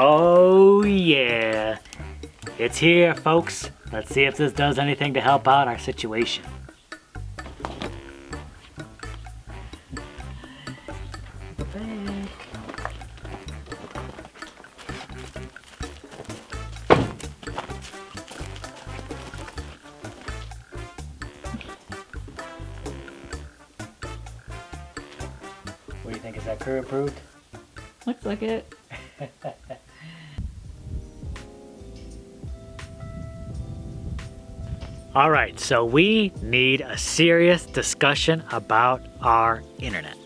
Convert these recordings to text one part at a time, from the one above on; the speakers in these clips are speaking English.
Oh yeah, it's here, folks. Let's see if this does anything to help out our situation. What do you think? Is that crew approved? Looks like it. Alright, so we need a serious discussion about our internet.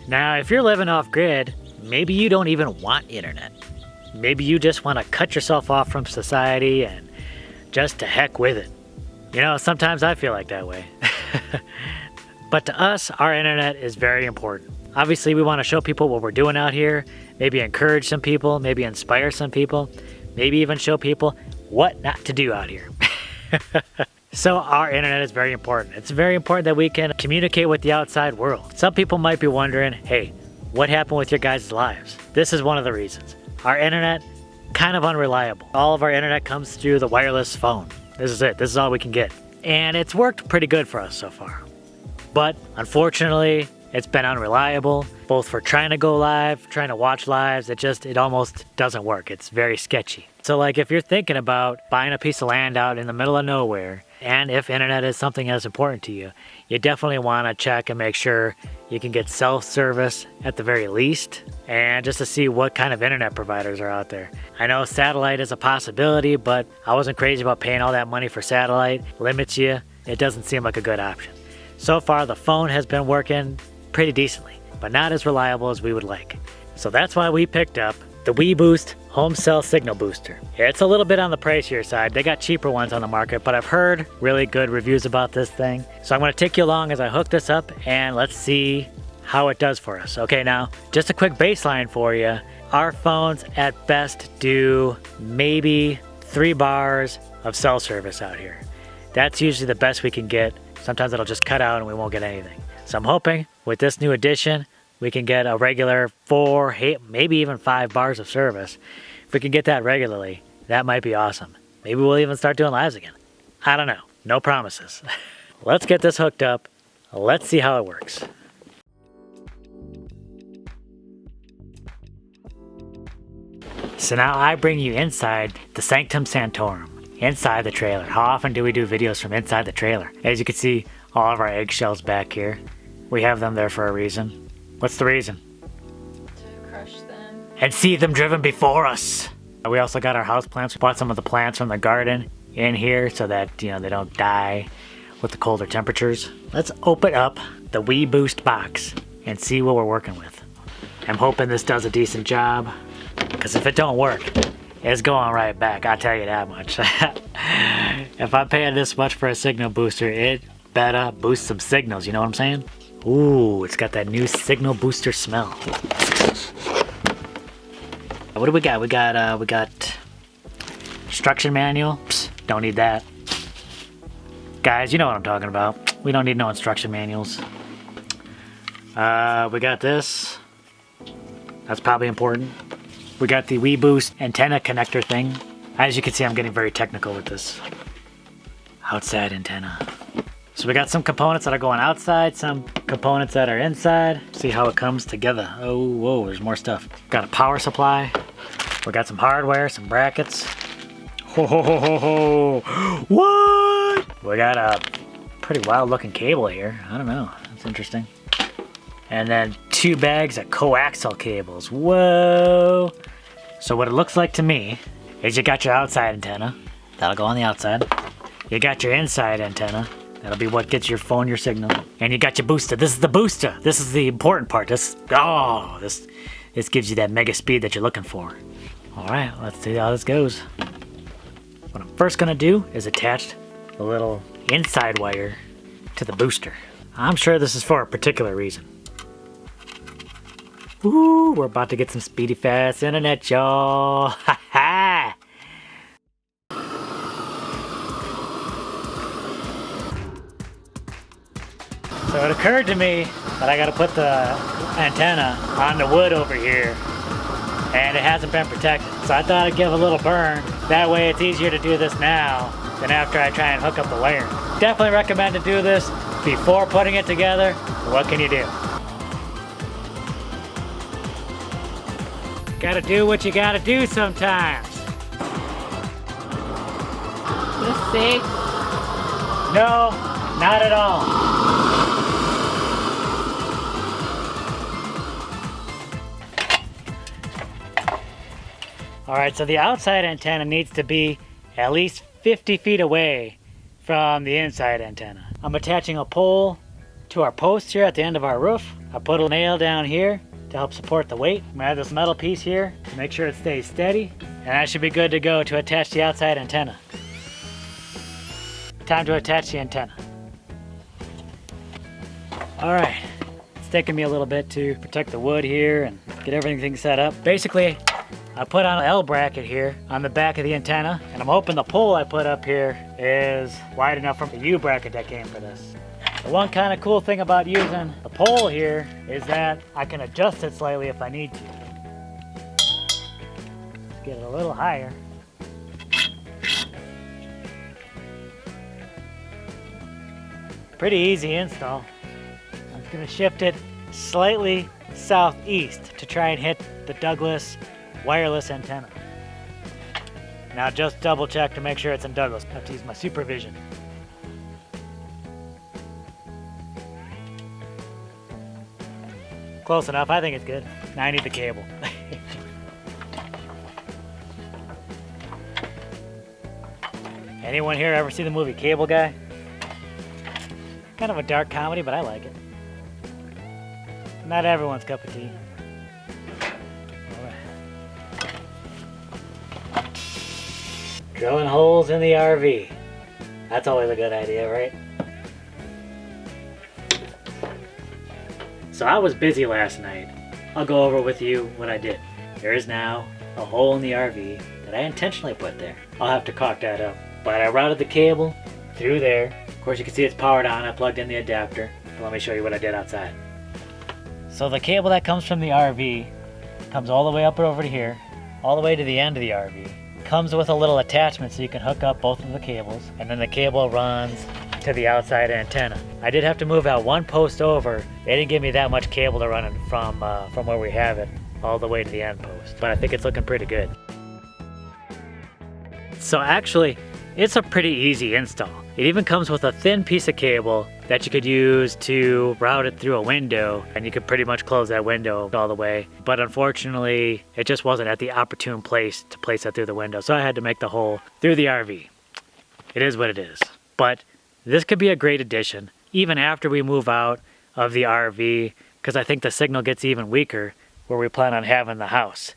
Now, if you're living off grid, maybe you don't even want internet. Maybe you just want to cut yourself off from society and just to heck with it. You know, sometimes I feel like that way. But to us, our internet is very important. Obviously, we want to show people what we're doing out here, maybe encourage some people, maybe inspire some people, maybe even show people what not to do out here. So our internet is very important. It's very important that we can communicate with the outside world. Some people might be wondering, hey, what happened with your guys' lives? This is one of the reasons. Our internet, kind of unreliable. All of our internet comes through the wireless phone. This is it. This is all we can get. And it's worked pretty good for us so far. But unfortunately, it's been unreliable, both for trying to go live, trying to watch lives. It almost doesn't work. It's very sketchy. So like if you're thinking about buying a piece of land out in the middle of nowhere, and if internet is something that's important to you, you definitely want to check and make sure you can get self-service at the very least, and just to see what kind of internet providers are out there. I know satellite is a possibility, but I wasn't crazy about paying all that money for satellite. Limits you. It doesn't seem like a good option. So far, the phone has been working pretty decently, but not as reliable as we would like. So that's why we picked up the weBoost Home Cell Signal Booster. It's a little bit on the pricier side. They got cheaper ones on the market, but I've heard really good reviews about this thing. So I'm going to take you along as I hook this up and let's see how it does for us. Okay, now, just a quick baseline for you. Our phones at best do maybe 3 bars of cell service out here. That's usually the best we can get. Sometimes it'll just cut out and we won't get anything. So I'm hoping with this new addition, we can get a regular 4, maybe even 5 bars of service. If we can get that regularly, that might be awesome. Maybe we'll even start doing lives again. I don't know. No promises. Let's get this hooked up. Let's see how it works. So now I bring you inside the Sanctum Sanctorum, inside the trailer. How often do we do videos from inside the trailer? As you can see, all of our eggshells back here. We have them there for a reason. What's the reason? To crush them. And see them driven before us. We also got our house plants. We bought some of the plants from the garden in here so that, you know, they don't die with the colder temperatures. Let's open up the weBoost box and see what we're working with. I'm hoping this does a decent job, because if it don't work, it's going right back. I'll tell you that much. If I'm paying this much for a signal booster, it better boost some signals, you know what I'm saying? Ooh, it's got that new signal booster smell. What do we got? We got instruction manual. Psst, don't need that. Guys, you know what I'm talking about. We don't need no instruction manuals. We got this. That's probably important. We got the weBoost antenna connector thing. As you can see, I'm getting very technical with this. Outside antenna. So we got some components that are going outside, some components that are inside. See how it comes together. Oh, whoa, there's more stuff. Got a power supply. We got some hardware, some brackets. Ho, ho, ho, ho, ho. What? We got a pretty wild looking cable here. I don't know, that's interesting. And then 2 bags of coaxial cables. Whoa. So what it looks like to me is you got your outside antenna. That'll go on the outside. You got your inside antenna. That'll be what gets your phone your signal. And you got your booster. This is the booster. This is the important part. This gives you that mega speed that you're looking for. All right, let's see how this goes. What I'm first gonna do is attach the little inside wire to the booster. I'm sure this is for a particular reason. Ooh, we're about to get some speedy fast internet, y'all. Ha ha! So it occurred to me that I gotta put the antenna on the wood over here. and it hasn't been protected. So I thought I'd give a little burn. That way it's easier to do this now than after I try and hook up the wiring. Definitely recommend to do this before putting it together. What can you do? Gotta do what you gotta do sometimes. Is this safe? No, not at all. Alright, so the outside antenna needs to be at least 50 feet away from the inside antenna. I'm attaching a pole to our post here at the end of our roof. I put a nail down here to help support the weight. I'm gonna add this metal piece here to make sure it stays steady, and I should be good to go to attach the outside antenna. Time to attach the antenna. Alright, it's taking me a little bit to protect the wood here and get everything set up. Basically, I put on an L bracket here on the back of the antenna, and I'm hoping the pole I put up here is wide enough from the U bracket that came for this. The one kind of cool thing about using the pole here is that I can adjust it slightly if I need to. Let's get it a little higher. Pretty easy install. I'm just gonna shift it slightly southeast to try and hit the Douglas wireless antenna. Now just double check to make sure it's in Douglas. I have to use my supervision. Close enough, I think it's good. Now I need the cable. Anyone here ever see the movie Cable Guy? Kind of a dark comedy, but I like it. Not everyone's cup of tea. Drilling holes in the RV. That's always a good idea, right? So I was busy last night. I'll go over with you what I did. There is now a hole in the RV that I intentionally put there. I'll have to caulk that up. But I routed the cable through there. Of course you can see it's powered on. I plugged in the adapter. But let me show you what I did outside. So the cable that comes from the RV comes all the way up over to here, all the way to the end of the RV. Comes with a little attachment so you can hook up both of the cables, and then the cable runs to the outside antenna. I did have to move out one post over. They didn't give me that much cable to run it from where we have it all the way to the end post, but I think it's looking pretty good. So actually, it's a pretty easy install. It even comes with a thin piece of cable that you could use to route it through a window, and you could pretty much close that window all the way. But unfortunately, it just wasn't at the opportune place to place it through the window, so I had to make the hole through the RV. It is what it is. But this could be a great addition, even after we move out of the RV, because I think the signal gets even weaker where we plan on having the house.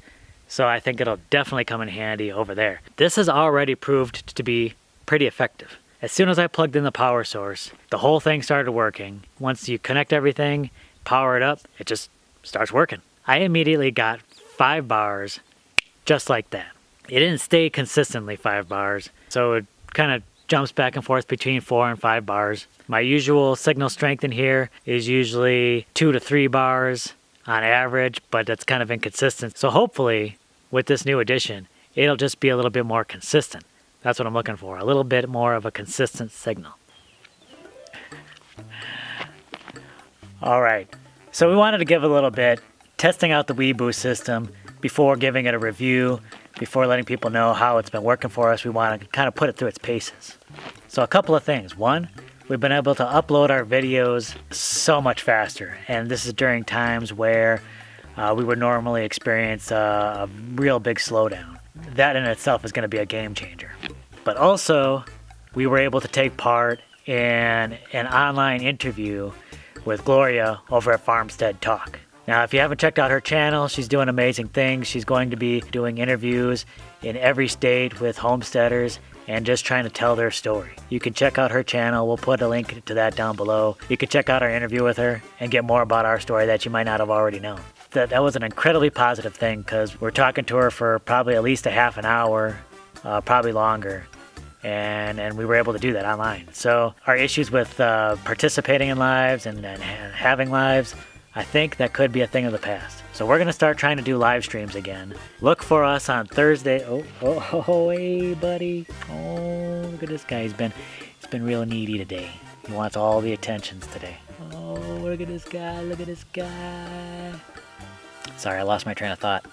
So I think it'll definitely come in handy over there. This has already proved to be pretty effective. As soon as I plugged in the power source, the whole thing started working. Once you connect everything, power it up, it just starts working. I immediately got 5 bars just like that. It didn't stay consistently 5 bars, so it kind of jumps back and forth between 4 and 5 bars. My usual signal strength in here is usually 2 to 3 bars on average, but that's kind of inconsistent. So hopefully, with this new addition, it'll just be a little bit more consistent. That's what I'm looking for, a little bit more of a consistent signal. All right, so we wanted to give a little bit, testing out the weBoost system before giving it a review, before letting people know how it's been working for us. We want to kind of put it through its paces. So a couple of things. One, we've been able to upload our videos so much faster, and this is during times where we would normally experience a real big slowdown. That in itself is going to be a game changer. But also, we were able to take part in an online interview with Gloria over at Farmstead Talk. Now, if you haven't checked out her channel, she's doing amazing things. She's going to be doing interviews in every state with homesteaders and just trying to tell their story. You can check out her channel. We'll put a link to that down below. You can check out our interview with her and get more about our story that you might not have already known. That was an incredibly positive thing because we're talking to her for probably at least a half an hour, probably longer, and we were able to do that online. So our issues with participating in lives and having lives, I think that could be a thing of the past. So So we're going to start trying to do live streams again. Look for us on Thursday. Oh, hey, buddy. Oh, look at this guy. He's been real needy today. He wants all the attentions today. Oh, look at this guy. Look at this guy. Sorry, I lost my train of thought.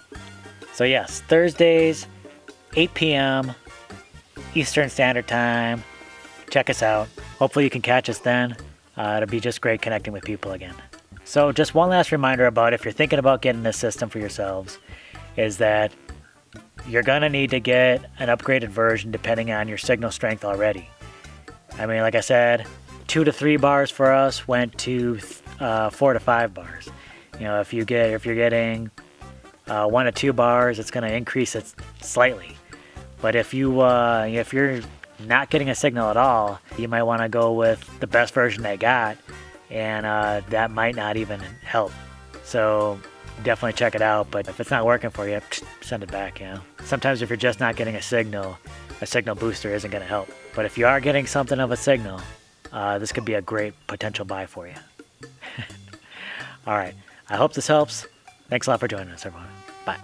So yes, Thursdays, 8 p.m. Eastern Standard Time. Check us out. Hopefully you can catch us then. It'll be just great connecting with people again. So just one last reminder about if you're thinking about getting this system for yourselves is that you're going to need to get an upgraded version depending on your signal strength already. I mean, like I said, 2 to 3 bars for us went to 4 to 5 bars. You know, if you're getting 1 to 2 bars, it's going to increase it slightly. But if you're not getting a signal at all, you might want to go with the best version they got, and that might not even help. So definitely check it out, but if it's not working for you, send it back, you know. Sometimes if you're just not getting a signal booster isn't going to help. But if you are getting something of a signal, this could be a great potential buy for you. All right, I hope this helps. Thanks a lot for joining us, everyone. Bye.